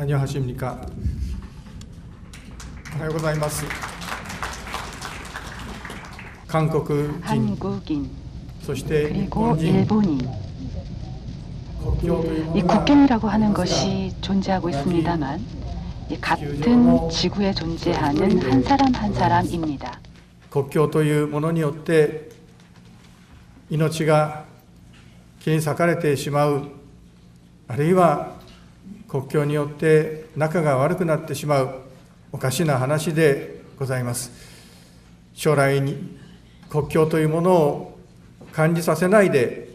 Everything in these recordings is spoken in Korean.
안녕하십니까. おはようございます。韓国人、 한국인 そして 그리고 日本人、 일본인, 이 국경이라고 하는 것이 존재하고 있습니다만 이 같은 지구에 존재하는 한 사람 한 사람입니다. 国境というものによって命が切り裂かれてしまう、あるいは国境によって仲が悪くなってしまうおかしな話でございます。将来に国境というものを感じさせないで、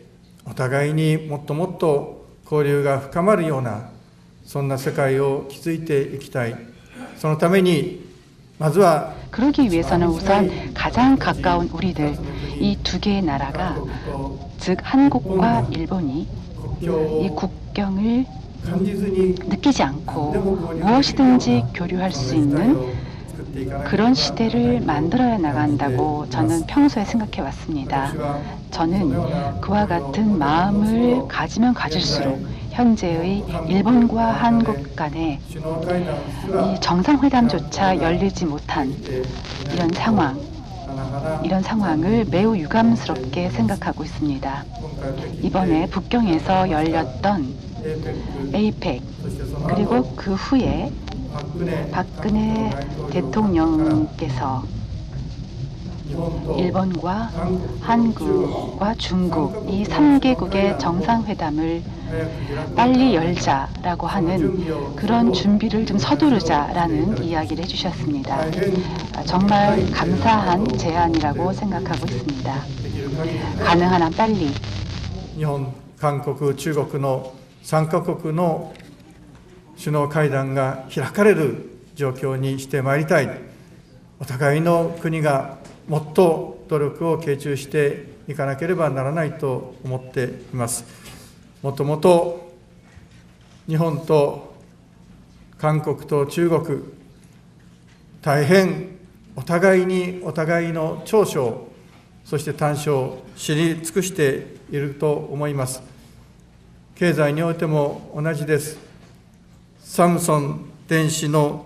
お互いにもっともっと交流が深まるような、そんな世界を築いていきたい。そのためにまずは 그러기 위해서는 우선 가장 가까운 우리들, 이 두 개의 나라가, 즉 한국과 일본이 이 국경을 느끼지 않고 무엇이든지 교류할 수 있는 그런 시대를 만들어야 나간다고 저는 평소에 생각해 왔습니다. 저는 그와 같은 마음을 가지면 가질수록 현재의 일본과 한국 간의 이 정상회담조차 열리지 못한 이런 상황을 매우 유감스럽게 생각하고 있습니다. 이번에 북경에서 열렸던 에이펙, 그리고 그 후에 박근혜 대통령께서 일본과 한국과 중국 이 3개국의 정상회담을 빨리 열자라고 하는 그런 준비를 좀 서두르자라는 이야기를 해주셨습니다. 정말 감사한 제안이라고 생각하고 있습니다. 가능한 한 빨리 日本、韓国、中国の3カ国の首脳会談が開かれる状況にしてまいりたい。お互いの国がもっと努力を傾注していかなければならないと思っています。もともと日本と韓国と中国、大変お互いにお互いの長所、そして短所を知り尽くしていると思います。経済においても同じです。サムソン電子の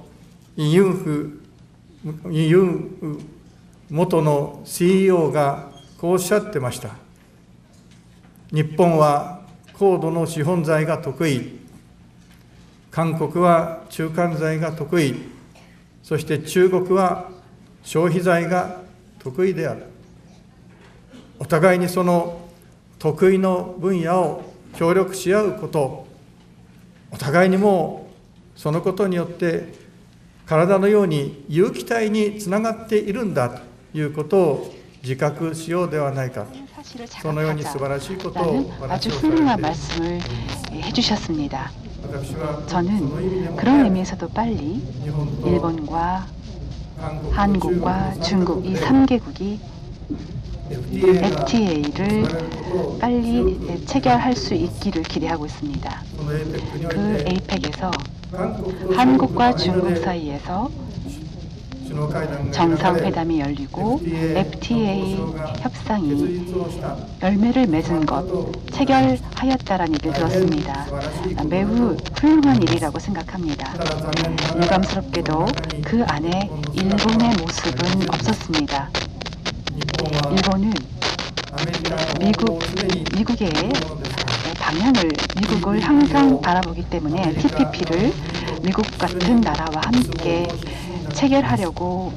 イ・ユン元の CEO がこうおっしゃってました。日本は高度の資本財が得意、韓国は中間財が得意、そして中国は消費財が得意である。お互いにその得意の分野を協力し合うこと、お互いにもそのことによって体のように有機体につながっているんだということを自覚しようではないか。そのように素晴らしいことを 아주 훌륭한 말씀을 해주셨습니다. 저는 그런 의미에서도 빨리 일본과 한국과 중국 이 3개국이 FTA를 빨리 체결할 수 있기를 기대하고 있습니다. 그 에이펙에서 한국과 중국 사이에서 정상회담이 열리고 FTA 협상이 열매를 맺은 것, 체결하였다라는 얘기를 들었습니다. 매우 훌륭한 일이라고 생각합니다. 유감스럽게도 그 안에 일본의 모습은 없었습니다. 일본은 미국의 방향을, 미국을 항상 바라보기 때문에 TPP를 미국 같은 나라와 함께 체결하려고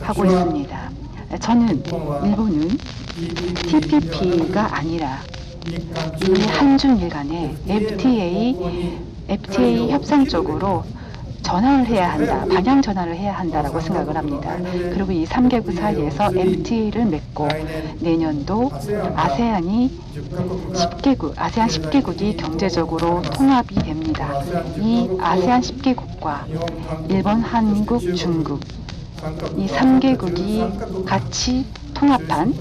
하고 있습니다. 저는 일본은 TPP가 아니라 이 한중일 간의 FTA 협상 쪽으로 전환을 해야 한다, 방향 전환을 해야 한다라고 생각을 합니다. 그리고 이 3개국 사이에서 FTA를 맺고 내년도 아세안 10개국이 경제적으로 통합이 됩니다. 이 아세안 10개국과 일본, 한국, 중국 이 3개국이 같이 통합한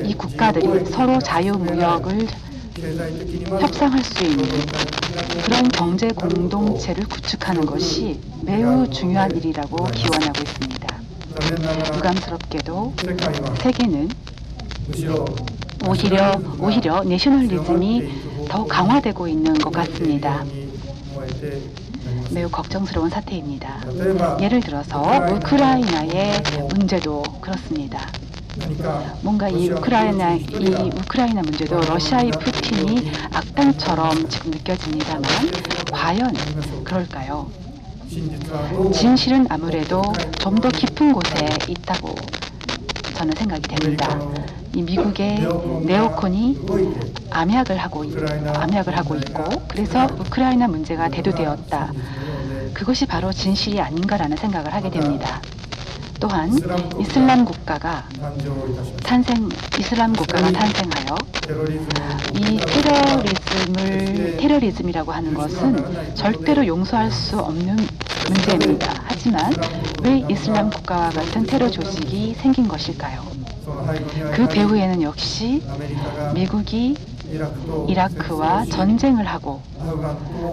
이 국가들이 서로 자유무역을 협상할 수 있는 그런 경제 공동체를 구축하는 것이 매우 중요한 일이라고 기원하고 있습니다. 유감스럽게도 세계는 오히려 내셔널리즘이 더 강화되고 있는 것 같습니다. 매우 걱정스러운 사태입니다. 예를 들어서 우크라이나의 문제도 그렇습니다. 뭔가 이 우크라이나 문제도 러시아의 푸틴이 악당처럼 지금 느껴집니다만 과연 그럴까요? 진실은 아무래도 좀 더 깊은 곳에 있다고 저는 생각이 됩니다. 이 미국의 네오콘이 암약을 하고 있고 그래서 우크라이나 문제가 대두되었다. 그것이 바로 진실이 아닌가라는 생각을 하게 됩니다. 또한 이슬람 국가가 탄생하여 이 테러리즘이라고 하는 것은 절대로 용서할 수 없는 문제입니다. 하지만 왜 이슬람 국가와 같은 테러 조직이 생긴 것일까요? 그 배후에는 역시 미국이 이라크와 전쟁을 하고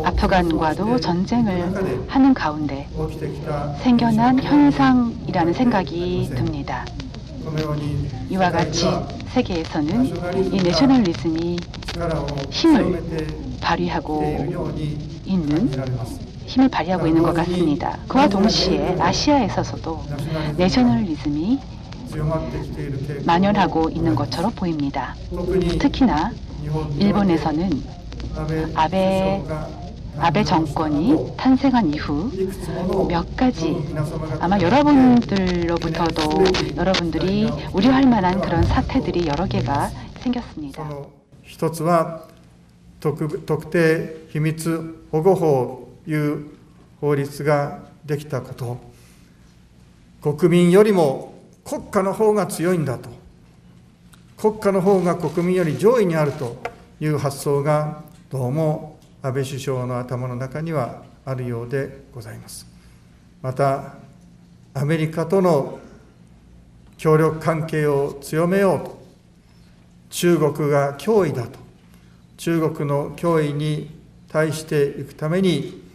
아프간과도 전쟁을 하는 가운데 생겨난 현상이라는 생각이 듭니다. 이와 같이 세계에서는 이 내셔널리즘이 힘을 발휘하고 있는 것 같습니다. 그와 동시에 아시아에서도 내셔널리즘이 만연하고 있는 것처럼 보입니다. 특히나 일본에서는 아베 정권이 탄생한 이후 몇 가지 아마 여러분들이 우려할 만한 그런 사태들이 여러 개가 생겼습니다. 一つは特定秘密保護法という法律ができたこと、国民よりも国家の方が強いんだと、国家の方が国民より上位にあるという発想がどうも安倍首相の頭の中にはあるようでございます。またアメリカとの協力関係を強めようと、中国が脅威だと、中国の脅威に対していくために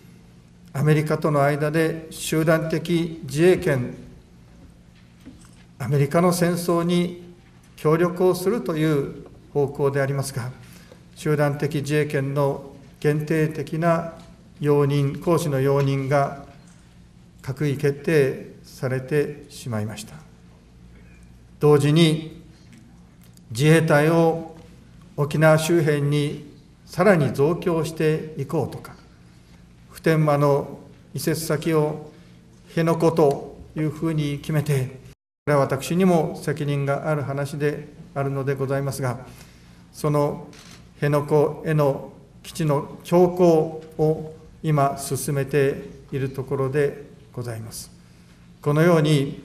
アメリカとの間で集団的自衛権、アメリカの戦争に協力をするという方向でありますが、集団的自衛権の限定的な行使の容認が閣議決定されてしまいました。同時に自衛隊を沖縄周辺にさらに増強していこうとか、普天間の移設先を辺野古というふうに決めて、これは私にも責任がある話であるのでございますが、その辺野古への基地の強行を今進めているところでございます。このように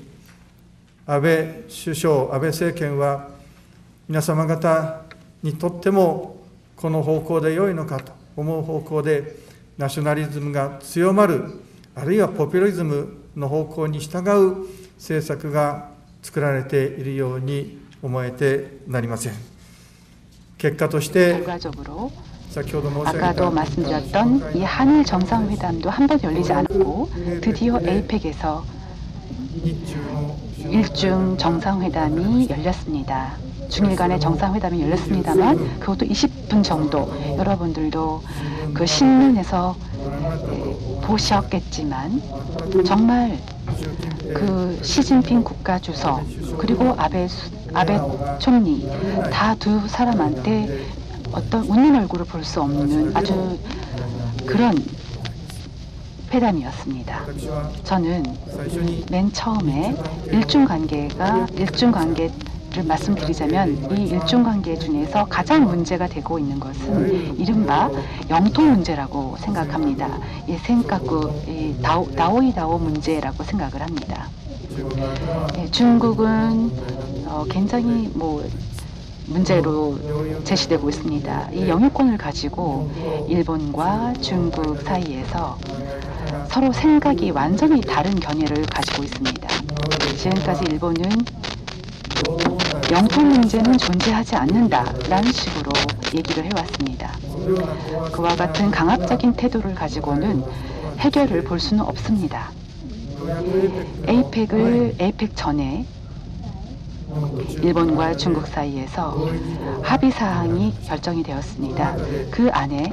安倍政権は皆様方にとってもこの方向で良いのかと思う方向でナショナリズムが強まる、あるいはポピュリズムの方向に従う政策が作られているように思えてなりません。結果として아까도 말씀드렸던 이 한일 정상회담도 한 번 열리지 않았고 드디어 에이펙에서 일중 정상회담이 열렸습니다. 중일 간의 정상회담이 열렸습니다만 그것도 20분 정도, 여러분들도 그 신문에서 보셨겠지만 정말 그 시진핑 국가주석 그리고 아베 총리 다 두 사람한테 어떤 웃는 얼굴을 볼 수 없는 아주 그런 회담이었습니다. 저는 맨 처음에 일중관계를 말씀드리자면 이 일중관계 중에서 가장 문제가 되고 있는 것은 이른바 영토 문제라고 생각합니다. 다오이다오 문제라고 생각을 합니다. 중국은 굉장히 문제로 제시되고 있습니다. 이 영유권을 가지고 일본과 중국 사이에서 서로 생각이 완전히 다른 견해를 가지고 있습니다. 지금까지 일본은 영토 문제는 존재하지 않는다라는 식으로 얘기를 해왔습니다. 그와 같은 강압적인 태도를 가지고는 해결을 볼 수는 없습니다. 에이펙 전에 일본과 중국 사이에서 합의 사항이 결정이 되었습니다. 그 안에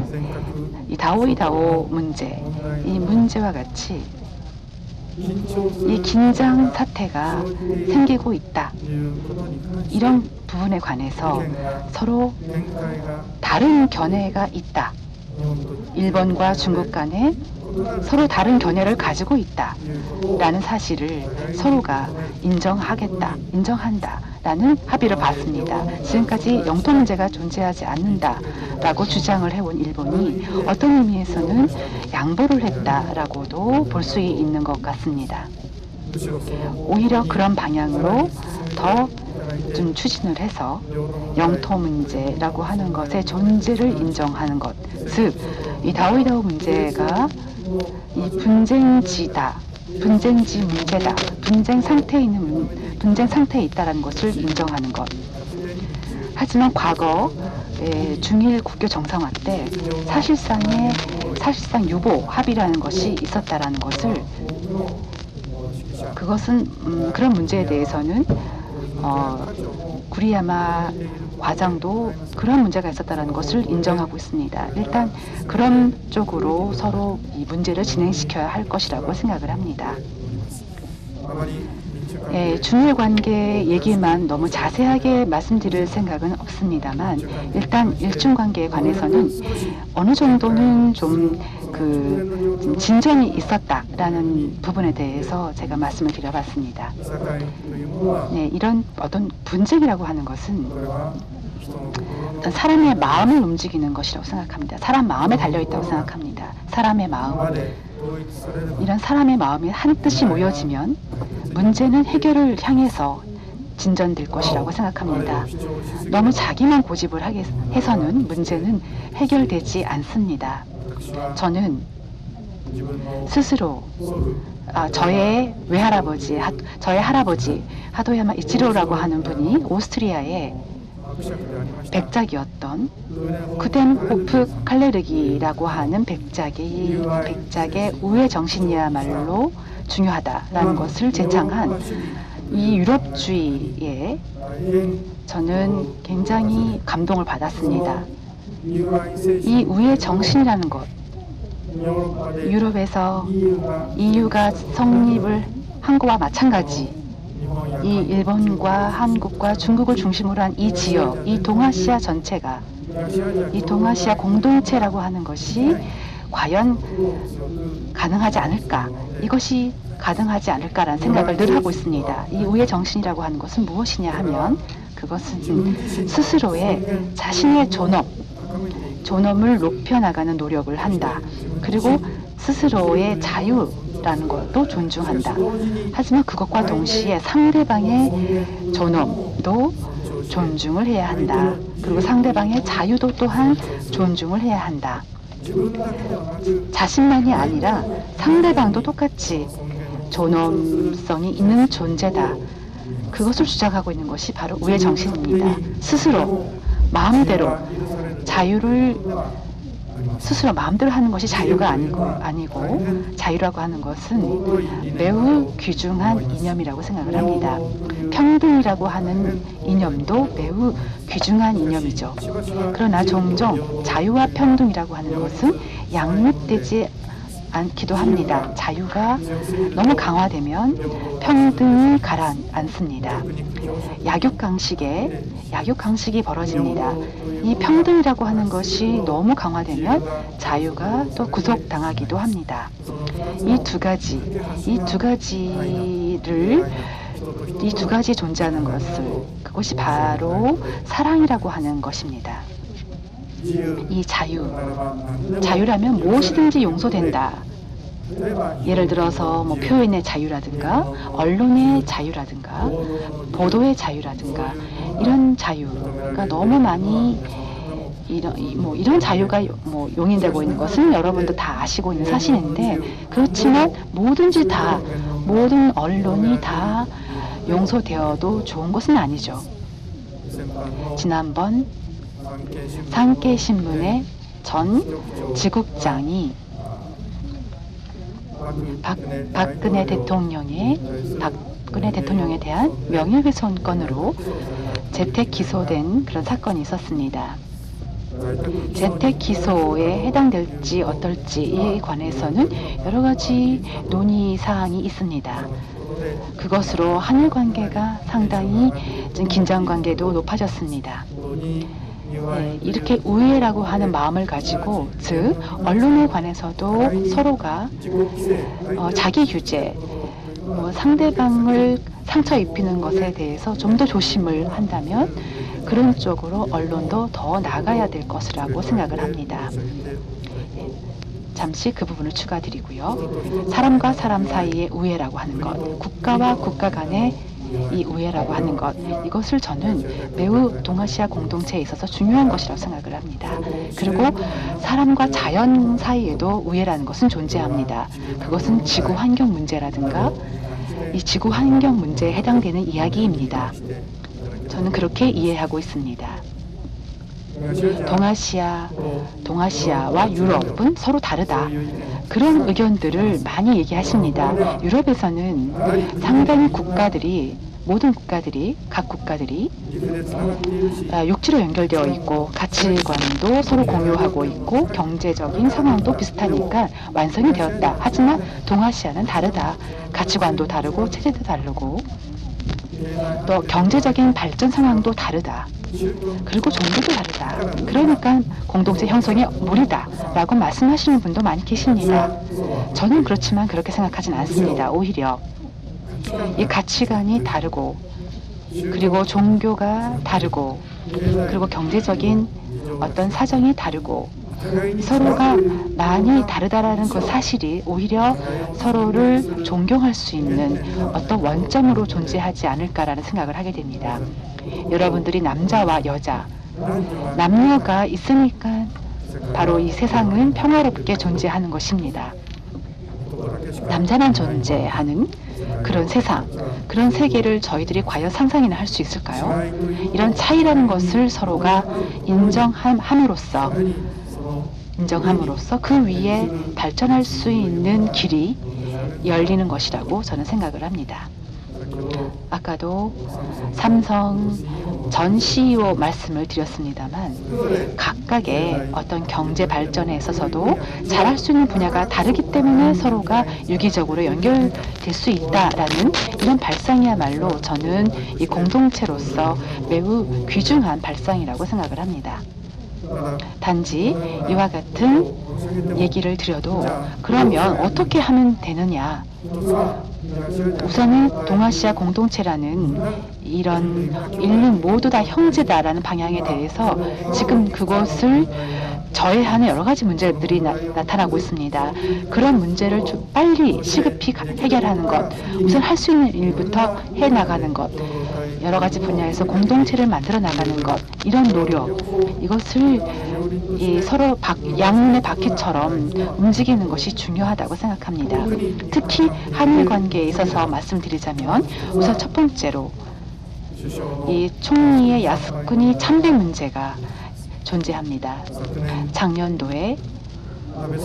이 다오이다오 문제, 이 문제와 같이 이 긴장 사태가 생기고 있다. 이런 부분에 관해서 서로 다른 견해가 있다. 일본과 중국 간에 서로 다른 견해를 가지고 있다. 라는 사실을 서로가 인정한다. 라는 합의를 봤습니다. 지금까지 영토 문제가 존재하지 않는다라고 주장을 해온 일본이 어떤 의미에서는 양보를 했다라고도 볼 수 있는 것 같습니다. 오히려 그런 방향으로 더 좀 추진을 해서 영토 문제라고 하는 것의 존재를 인정하는 것, 즉 이 다오이다오 문제가 이 분쟁지다, 분쟁지 문제다, 분쟁 상태에 있다라는 것을 인정하는 것. 하지만 과거 중일 국교 정상화 때 사실상 유보 합의라는 것이 있었다라는 것을, 그것은 그런 문제에 대해서는 구리야마 과장도 그런 문제가 있었다는 것을 인정하고 있습니다. 일단 그런 쪽으로 서로 이 문제를 진행시켜야 할 것이라고 생각을 합니다. 중일 관계 얘기만 너무 자세하게 말씀드릴 생각은 없습니다만, 일단 일중 관계에 관해서는 어느 정도는 좀 진전이 있었다라는 부분에 대해서 제가 말씀을 드려봤습니다. 이런 어떤 분쟁이라고 하는 것은 어떤 사람의 마음을 움직이는 것이라고 생각합니다. 사람 마음에 달려있다고 생각합니다. 사람의 마음. 이런 사람의 마음이 한뜻이 모여지면 문제는 해결을 향해서 진전될 것이라고 생각합니다. 너무 자기만 고집을 해서는 문제는 해결되지 않습니다. 저는 스스로 저의 외할아버지, 저의 할아버지 하도야마 이치로라고 하는 분이 오스트리아의 백작이었던 쿠덴호프 칼레르기라고 하는 백작의 우회 정신이야말로 중요하다라는 것을 제창한 이 유럽주의에 저는 굉장히 감동을 받았습니다. 이 우회 정신이라는 것, 유럽에서 EU가 성립을 한 것과 마찬가지, 이 일본과 한국과 중국을 중심으로 한 이 지역, 이 동아시아 전체가, 이 동아시아 공동체라고 하는 것이 과연 가능하지 않을까, 이것이 가능하지 않을까라는 생각을 늘 하고 있습니다. 이 우회 정신이라고 하는 것은 무엇이냐 하면, 그것은 스스로의 자신의 존엄을 높여나가는 노력을 한다. 그리고 스스로의 자유라는 것도 존중한다. 하지만 그것과 동시에 상대방의 존엄도 존중을 해야 한다. 그리고 상대방의 자유도 또한 존중을 해야 한다. 자신만이 아니라 상대방도 똑같이 존엄성이 있는 존재다. 그것을 주장하고 있는 것이 바로 우회 정신입니다. 스스로 마음대로 스스로 마음대로 하는 것이 자유가 아니고 자유라고 하는 것은 매우 귀중한 이념이라고 생각을 합니다. 평등이라고 하는 이념도 매우 귀중한 이념이죠. 그러나 종종 자유와 평등이라고 하는 것은 양립되지 않기도 합니다. 자유가 너무 강화되면 평등이 가라앉습니다. 약육강식이 벌어집니다. 이 평등이라고 하는 것이 너무 강화되면 자유가 또 구속당하기도 합니다. 이 두 가지 존재하는 것을, 그것이 바로 사랑이라고 하는 것입니다. 이 자유라면 무엇이든지 용서된다. 예를 들어서 표현의 자유라든가 언론의 자유라든가 보도의 자유라든가 이런 자유가 너무 많이 이런 자유가 용인되고 있는 것은 여러분도 다 아시고 있는 사실인데, 그렇지만 모든 언론이 다 용서되어도 좋은 것은 아니죠. 지난번 산케이신문의 전 지국장이 박근혜 박근혜 대통령에 대한 명예훼손 건으로 재택 기소된 그런 사건이 있었습니다. 재택 기소에 해당될지 어떨지에 관해서는 여러 가지 논의 사항이 있습니다. 그것으로 한일 관계가 상당히 좀 긴장 관계도 높아졌습니다. 이렇게 우애라고 하는 마음을 가지고, 즉 언론에 관해서도 서로가 자기 규제, 상대방을 상처 입히는 것에 대해서 좀 더 조심을 한다면 그런 쪽으로 언론도 더 나가야 될 것이라고 생각을 합니다. 잠시 그 부분을 추가드리고요. 사람과 사람 사이의 우애라고 하는 것, 국가와 국가 간의 이 우애라고 하는 것, 이것을 저는 매우 동아시아 공동체에 있어서 중요한 것이라고 생각을 합니다. 그리고 사람과 자연 사이에도 우애라는 것은 존재합니다. 그것은 지구 환경 문제라든가 이 지구 환경 문제에 해당되는 이야기입니다. 저는 그렇게 이해하고 있습니다. 동아시아와 유럽은 서로 다르다. 그런 의견들을 많이 얘기하십니다. 유럽에서는 상당히 모든 국가들이, 각 국가들이 육지로 연결되어 있고 가치관도 서로 공유하고 있고 경제적인 상황도 비슷하니까 완성이 되었다. 하지만 동아시아는 다르다. 가치관도 다르고 체제도 다르고 또 경제적인 발전 상황도 다르다. 그리고 종교도 다르다. 그러니까 공동체 형성이 무리다 라고 말씀하시는 분도 많이 계십니다. 저는 그렇지만 그렇게 생각하진 않습니다. 오히려 이 가치관이 다르고 그리고 종교가 다르고 그리고 경제적인 어떤 사정이 다르고 서로가 많이 다르다라는 그 사실이 오히려 서로를 존경할 수 있는 어떤 원점으로 존재하지 않을까라는 생각을 하게 됩니다. 여러분들이 남자와 여자, 남녀가 있으니까 바로 이 세상은 평화롭게 존재하는 것입니다. 남자만 존재하는 그런 세상, 그런 세계를 저희들이 과연 상상이나 할 수 있을까요? 이런 차이라는 것을 서로가 인정함으로써 그 위에 발전할 수 있는 길이 열리는 것이라고 저는 생각을 합니다. 아까도 삼성 전 CEO 말씀을 드렸습니다만 각각의 어떤 경제 발전에 있어서도 잘할 수 있는 분야가 다르기 때문에 서로가 유기적으로 연결될 수 있다라는 이런 발상이야말로 저는 이 공동체로서 매우 귀중한 발상이라고 생각을 합니다. 단지 이와 같은 얘기를 드려도 그러면 어떻게 하면 되느냐? 우선은 동아시아 공동체라는 이런 인류 모두 다 형제다라는 방향에 대해서 지금 그것을 저해하는 여러 가지 문제들이 나타나고 있습니다. 그런 문제를 좀 빨리 시급히 해결하는 것, 우선 할 수 있는 일부터 해나가는 것, 여러 가지 분야에서 공동체를 만들어 나가는 것, 이런 노력, 이것을 서로 양문의 바퀴처럼 움직이는 것이 중요하다고 생각합니다. 특히 한일 관계에 있어서 말씀드리자면 우선 첫 번째로 이 총리의 야스쿠니 참배 문제가 존재합니다. 작년도에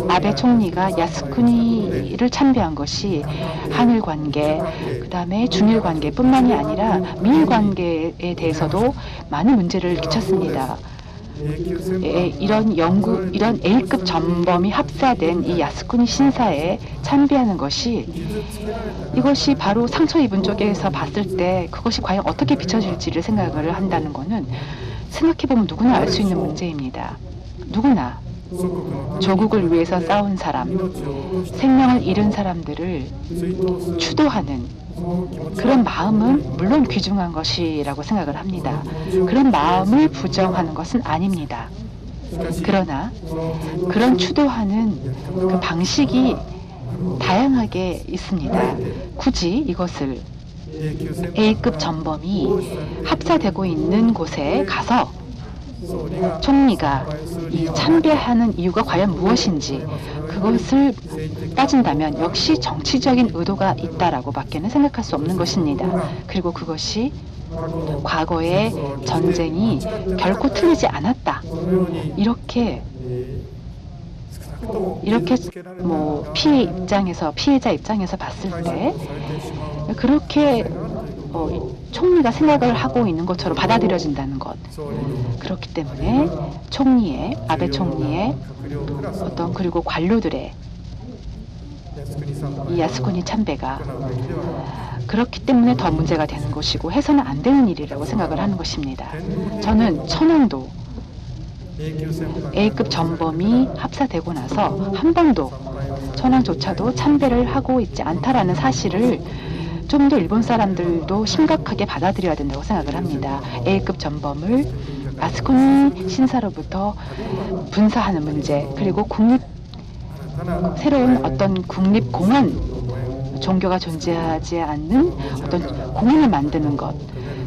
아베 총리가 야스쿠니를 참배한 것이 한일 관계, 그다음에 중일 관계뿐만이 아니라 미일 관계에 대해서도 많은 문제를 끼쳤습니다. 이런 A급 전범이 합사된 이 야스쿠니 신사에 참배하는 것이 이것이 바로 상처 입은 쪽에서 봤을 때 그것이 과연 어떻게 비춰질지를 생각을 한다는 것은 생각해보면 누구나 알 수 있는 문제입니다. 누구나 조국을 위해서 싸운 사람, 생명을 잃은 사람들을 추도하는 그런 마음은 물론 귀중한 것이라고 생각을 합니다. 그런 마음을 부정하는 것은 아닙니다. 그러나 그런 추도하는 그 방식이 다양하게 있습니다. 굳이 이것을 A급 전범이 합사되고 있는 곳에 가서 총리가 이 참배하는 이유가 과연 무엇인지 그것을 따진다면 역시 정치적인 의도가 있다라고 밖에는 생각할 수 없는 것입니다. 그리고 그것이 과거의 전쟁이 결코 틀리지 않았다. 이렇게 이렇게 피해자 입장에서 봤을 때 그렇게 총리가 생각을 하고 있는 것처럼 받아들여진다는 것. 그렇기 때문에 아베 총리의 그리고 관료들의 이 야스쿠니 참배가 그렇기 때문에 더 문제가 되는 것이고 해서는 안 되는 일이라고 생각을 하는 것입니다. 저는 천황도 A급 전범이 합사되고 나서 한 번도 천황조차도 참배를 하고 있지 않다라는 사실을 좀 더 일본 사람들도 심각하게 받아들여야 된다고 생각을 합니다. A급 전범을 야스쿠니 신사로부터 분사하는 문제, 그리고 새로운 어떤 국립공원, 종교가 존재하지 않는 어떤 공원을 만드는 것,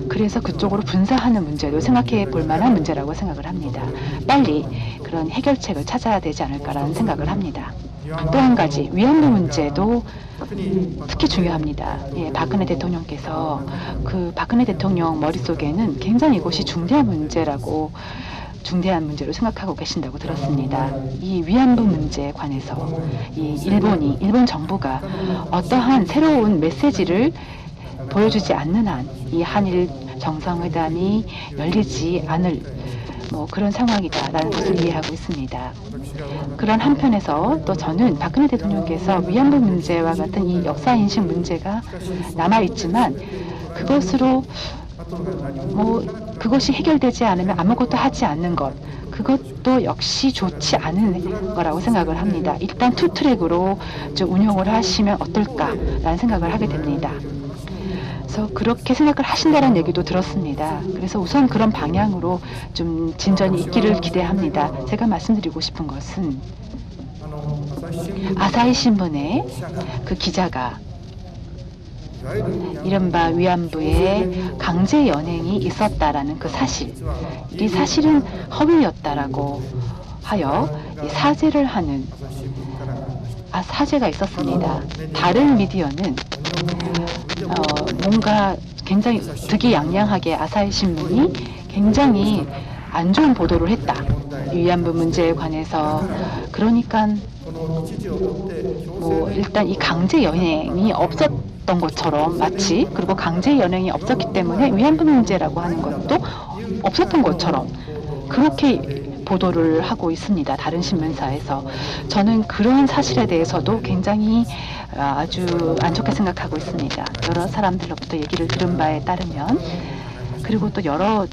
그래서 그쪽으로 분사하는 문제도 생각해 볼 만한 문제라고 생각을 합니다. 빨리 그런 해결책을 찾아야 되지 않을까라는 생각을 합니다. 또 한 가지, 위안부 문제도 특히 중요합니다. 박근혜 대통령께서 박근혜 대통령 머릿속에는 굉장히 이것이 중대한 문제로 생각하고 계신다고 들었습니다. 이 위안부 문제에 관해서 일본 정부가 어떠한 새로운 메시지를 보여주지 않는 한 이 한일 정상회담이 열리지 않을 그런 상황이다라는 것을 이해하고 있습니다. 그런 한편에서 또 저는 박근혜 대통령께서 위안부 문제와 같은 이 역사인식 문제가 남아있지만 그것이 해결되지 않으면 아무것도 하지 않는 것, 그것도 역시 좋지 않은 거라고 생각을 합니다. 일단 투트랙으로 좀 운영을 하시면 어떨까라는 생각을 하게 됩니다. 그래서 그렇게 생각을 하신다는 얘기도 들었습니다. 그래서 우선 그런 방향으로 좀 진전이 있기를 기대합니다. 제가 말씀드리고 싶은 것은 아사히 신문의 그 기자가 이른바 위안부에 강제 연행이 있었다라는 그 사실, 이 사실은 허위였다라고 하여 사죄를 하는 사죄가 있었습니다. 다른 미디어는 뭔가 굉장히 득이양양하게 아사히 신문이 굉장히 안 좋은 보도를 했다. 위안부 문제에 관해서. 그러니까 일단 이 강제 연행이 없었던 것처럼 마치, 그리고 강제 연행이 없었기 때문에 위안부 문제라고 하는 것도 없었던 것처럼 그렇게 보도를 하고 있습니다. 다른 신문사에서. 저는 그런 사실에 대해서도 굉장히 아주 안 좋게 생각하고 있습니다. 여러 사람들로부터 얘기를 들은 바에 따르면, 그리고 또 여러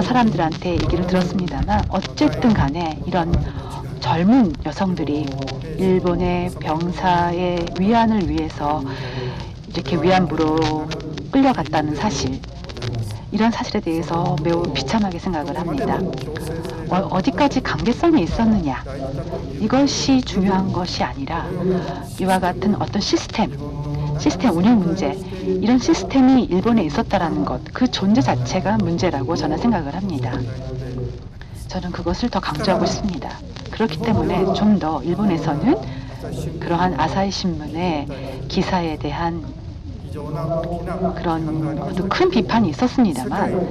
사람들한테 얘기를 들었습니다만, 어쨌든 간에 이런 젊은 여성들이 일본의 병사의 위안을 위해서 이렇게 위안부로 끌려갔다는 사실, 이런 사실에 대해서 매우 비참하게 생각을 합니다. 어디까지 강제성이 있었느냐, 이것이 중요한 것이 아니라 이와 같은 어떤 시스템 운영 문제, 이런 시스템이 일본에 있었다라는 것, 그 존재 자체가 문제라고 저는 생각을 합니다. 저는 그것을 더 강조하고 싶습니다. 그렇기 때문에 좀 더 일본에서는 그러한 아사히 신문의 기사에 대한 그런 큰 비판이 있었습니다만,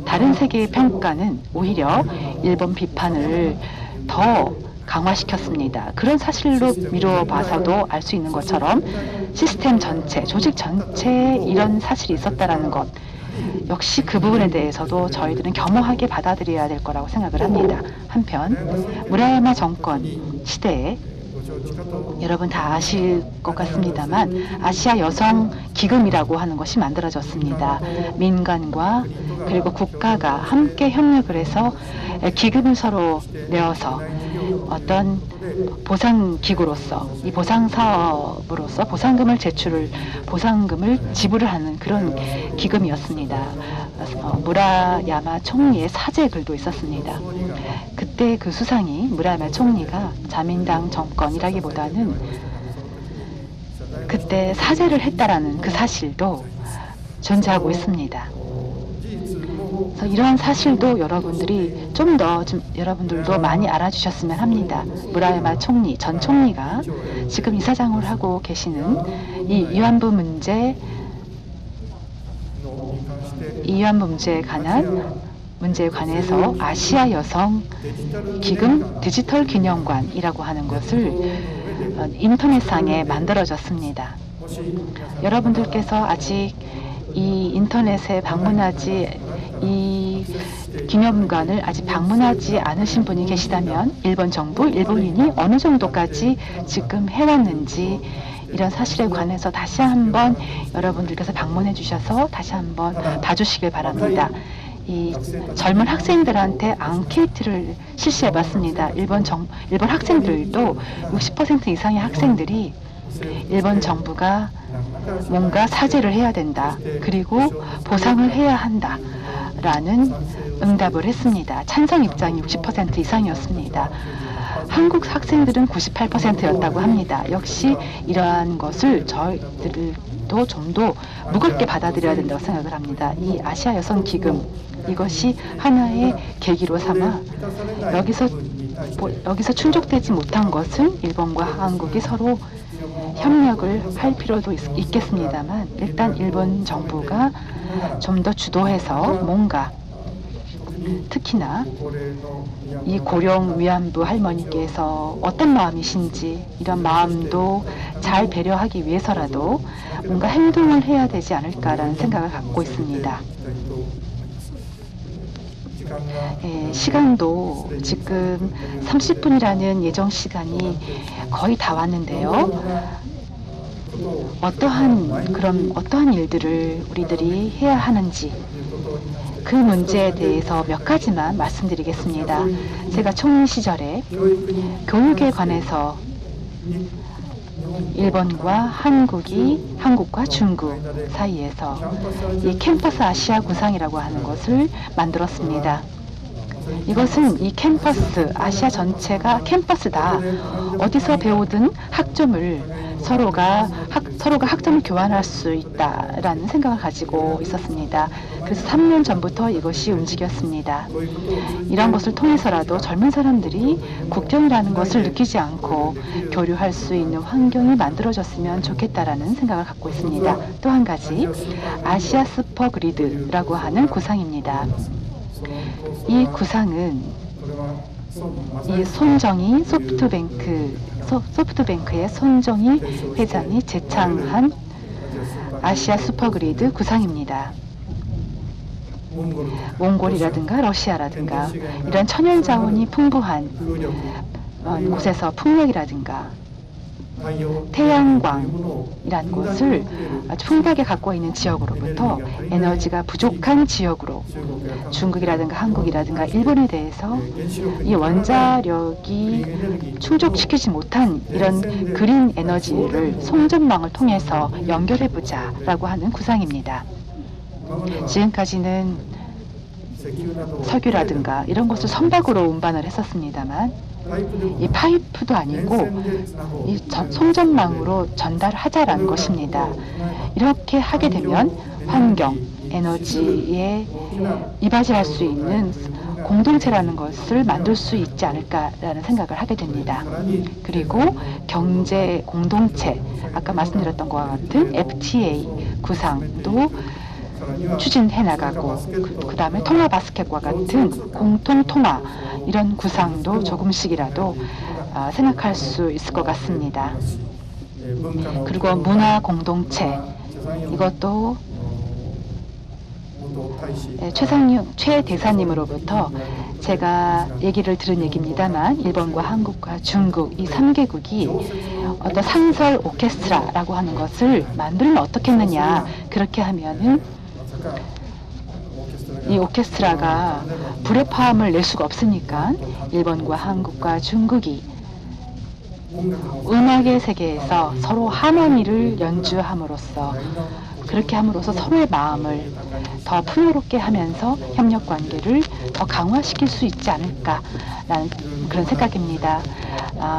다른 세계의 평가는 오히려 일본 비판을 더 강화시켰습니다. 그런 사실로 미루어 봐서도 알 수 있는 것처럼 시스템 전체, 조직 전체에 이런 사실이 있었다라는 것, 역시 그 부분에 대해서도 저희들은 겸허하게 받아들여야 될 거라고 생각을 합니다. 한편 무라야마 정권 시대에 여러분 다 아실 것 같습니다만, 아시아 여성 기금이라고 하는 것이 만들어졌습니다. 민간과 그리고 국가가 함께 협력을 해서 기금을 서로 내어서 어떤 보상기구로서, 이 보상사업으로서 보상금을 지불을 하는 그런 기금이었습니다. 무라야마 총리의 사죄 글도 있었습니다. 그때 그 수상이 무라야마 총리가 자민당 정권이라기보다는 그때 사죄를 했다라는 그 사실도 존재하고 있습니다. 그래서 이러한 사실도 여러분들이 여러분들도 많이 알아주셨으면 합니다. 무라야마 총리, 전 총리가 지금 이사장을 하고 계시는 이 위안부 문제에 관한 문제에 관해서 아시아 여성 기금 디지털 균형관이라고 하는 것을 인터넷상에 만들어졌습니다. 여러분들께서 아직 이 인터넷에 이 기념관을 아직 방문하지 않으신 분이 계시다면 일본 정부, 일본인이 어느 정도까지 지금 해왔는지 이런 사실에 관해서 다시 한번 여러분들께서 방문해 주셔서 다시 한번 봐주시길 바랍니다. 이 젊은 학생들한테 앙케이트를 실시해봤습니다. 일본 학생들도 60% 이상의 학생들이 일본 정부가 뭔가 사죄를 해야 된다. 그리고 보상을 해야 한다. 라는 응답을 했습니다. 찬성 입장이 60% 이상이었습니다. 한국 학생들은 98%였다고 합니다. 역시 이러한 것을 저희들도 좀 더 무겁게 받아들여야 된다고 생각을 합니다. 이 아시아 여성 기금 이것이 하나의 계기로 삼아 여기서 충족되지 못한 것은 일본과 한국이 서로 협력을 할 필요도 있겠습니다만 일단 일본 정부가 좀 더 주도해서 뭔가 특히나 이 고령 위안부 할머니께서 어떤 마음이신지 이런 마음도 잘 배려하기 위해서라도 뭔가 행동을 해야 되지 않을까라는 생각을 갖고 있습니다. 시간도 지금 30분이라는 예정 시간이 거의 다 왔는데요. 어떠한 일들을 우리들이 해야 하는지 그 문제에 대해서 몇 가지만 말씀드리겠습니다. 제가 총리 시절에 교육에 관해서 일본과 한국과 중국 사이에서 이 캠퍼스 아시아 구상이라고 하는 것을 만들었습니다. 이것은 이 캠퍼스, 아시아 전체가 캠퍼스다. 어디서 배우든 서로가 학점을 교환할 수 있다라는 생각을 가지고 있었습니다. 그래서 3년 전부터 이것이 움직였습니다. 이런 것을 통해서라도 젊은 사람들이 국경이라는 것을 느끼지 않고 교류할 수 있는 환경이 만들어졌으면 좋겠다라는 생각을 갖고 있습니다. 또 한 가지, 아시아 슈퍼그리드라고 하는 구상입니다. 이 구상은 이 소프트뱅크의 손정희 회장이 제창한 아시아 슈퍼그리드 구상입니다. 몽골이라든가 러시아라든가 이런 천연 자원이 풍부한 곳에서 풍력이라든가 태양광이라는 것을 아주 풍부하게 갖고 있는 지역으로부터 에너지가 부족한 지역으로 중국이라든가 한국이라든가 일본에 대해서 이 원자력이 충족시키지 못한 이런 그린 에너지를 송전망을 통해서 연결해보자라고 하는 구상입니다. 지금까지는 석유라든가 이런 것을 선박으로 운반을 했었습니다만 이 파이프도 아니고 이 송전망으로 전달하자라는 것입니다. 이렇게 하게 되면 환경, 에너지에 이바지할 수 있는 공동체라는 것을 만들 수 있지 않을까라는 생각을 하게 됩니다. 그리고 경제 공동체, 아까 말씀드렸던 것과 같은 FTA 구상도 추진해 나가고 그 다음에 통화 바스켓과 같은 공통 통화 이런 구상도 조금씩이라도 생각할 수 있을 것 같습니다. 그리고 문화 공동체 이것도 최 대사님으로부터 제가 얘기를 들은 얘기입니다만 일본과 한국과 중국 이 3개국이 어떤 상설 오케스트라라고 하는 것을 만들면 어떻겠느냐. 그렇게 하면은 이 오케스트라가 불협화음을 낼 수가 없으니까 일본과 한국과 중국이 음악의 세계에서 서로 하모니를 연주함으로써 그렇게 함으로써 서로의 마음을 더 풍요롭게 하면서 협력 관계를 더 강화시킬 수 있지 않을까라는 그런 생각입니다.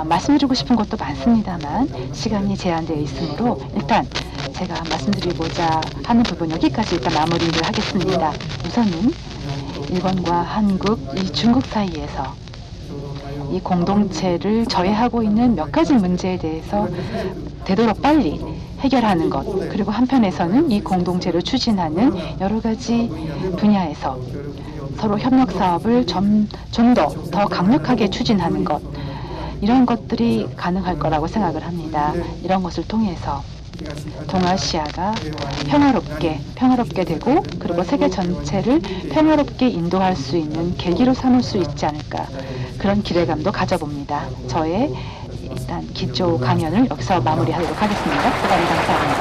말씀드리고 싶은 것도 많습니다만 시간이 제한되어 있으므로 일단 제가 말씀드리고자 하는 부분 여기까지 일단 마무리를 하겠습니다. 우선은 일본과 한국, 이 중국 사이에서 이 공동체를 저해하고 있는 몇 가지 문제에 대해서 되도록 빨리 해결하는 것, 그리고 한편에서는 이 공동체를 추진하는 여러 가지 분야에서 서로 협력 사업을 좀 더 강력하게 추진하는 것, 이런 것들이 가능할 거라고 생각을 합니다. 이런 것을 통해서 동아시아가 평화롭게 되고, 그리고 세계 전체를 평화롭게 인도할 수 있는 계기로 삼을 수 있지 않을까, 그런 기대감도 가져봅니다. 저의 일단 기초 강연을 여기서 마무리하도록 하겠습니다. 대단히 감사합니다.